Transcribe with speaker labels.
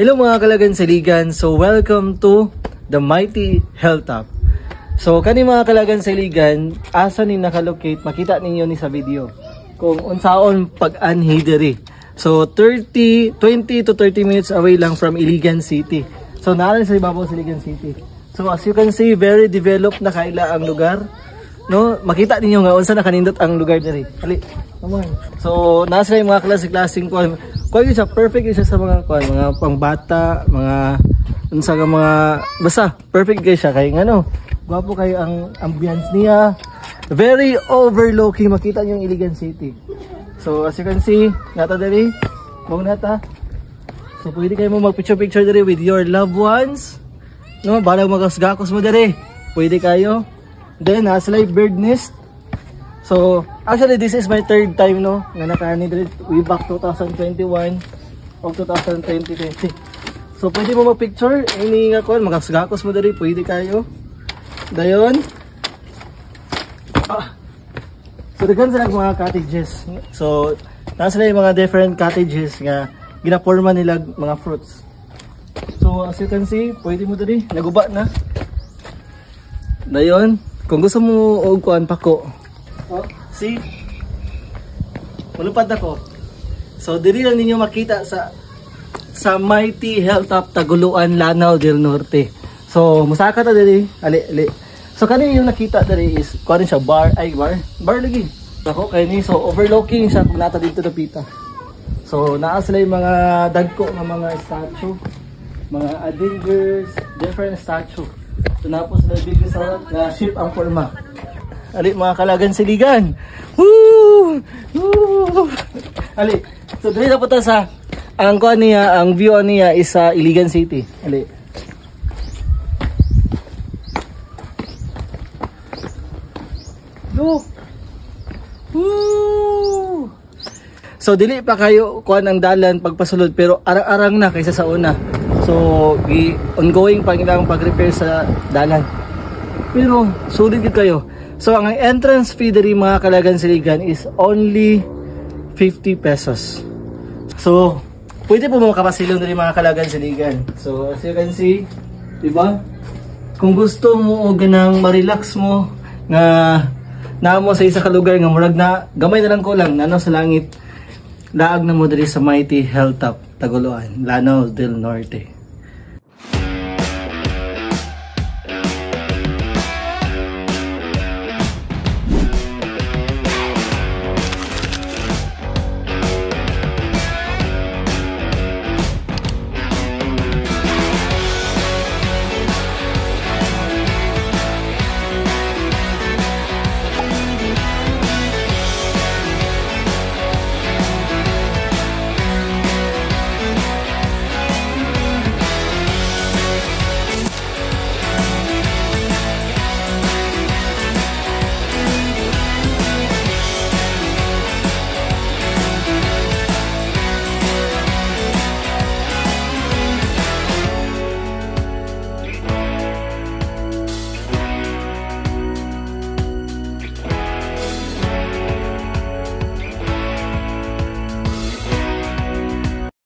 Speaker 1: Hello mga kalagan-saligan, so welcome to the Mighty Hilltop. So kani mga kalagan-saligan, asa ni nakalocate, makita ninyo ni sa video kung unsaon pag-anhi diri. So 20 to 30 minutes away lang from Iligan City. So naaran sa ibabaw sa Iligan City. So as you can see, very developed na kaila ang lugar. No, makita ninyo nga unsa nakanindot ang lugar diri. Ali, come on. So nasa yung mga klaseng kuan. Kuan siya perfect siya sa mga kuan, mga pangbata, mga unsa nga mga basta perfect kay siya kay ngano. Gwapo kay ang ambience niya. Very overlooking, makita niyo yung Iligan City. So as you can see, nata diri, mong nata. So pwede kayo mo mag-picture diri with your loved ones. No, balang magasgakos mo diri. Pwede kayo. Then nasa live bird nest. So actually this is my third time no nga nakani diri way back 2021 o 2020. So pwede mo mag-picture ini nga kon magasgakos mo diri, pwede kayo. Dayon. So daghan sila mga cottages. So nasa sila yung mga different cottages nga ginaporma nila mga fruits. So as you can see, pwede mo diri naguba na. Dayon, kung gusto mo og kuan pako. Oh, see? Malupad ako. So diri lang ninyo makita sa Mighty Hilltop Taguluan, Lanao del Norte. So musaka ta diri, ali. So kani yung nakita diri is kuan siya bar lagi. Ako kay ni so overlooking siya kung nata dito dapita. So naa sila yung mga dagko nga mga statue, mga adingers, different statue. So napos sila big sa nga ship ang forma. Ali mga kalagan-saligan. Woo! Woo! Ali. So dili na po ta sa ang kuan niya, ang view niya is sa Iligan City. Ali. Look. Woo! So dili pa kayo kuan ang dalan pagpasulod pero arang-arang na kaysa sa una. So ongoing pa ilang pag-repair sa dalan. Pero sulit gid kayo. So ang entrance fee diri mga kalagan-saligan is only 50 pesos. So pwede po mo makapasilong diri mga kalagan-saligan. So as you can see, di ba? Kung gusto mo o ganang ma-relax mo nga naamo sa isa ka lugar nga murag na gamay na lang ko lang nano sa langit, laag na mo diri sa Mighty Hilltop Taguluan, Lanao del Norte.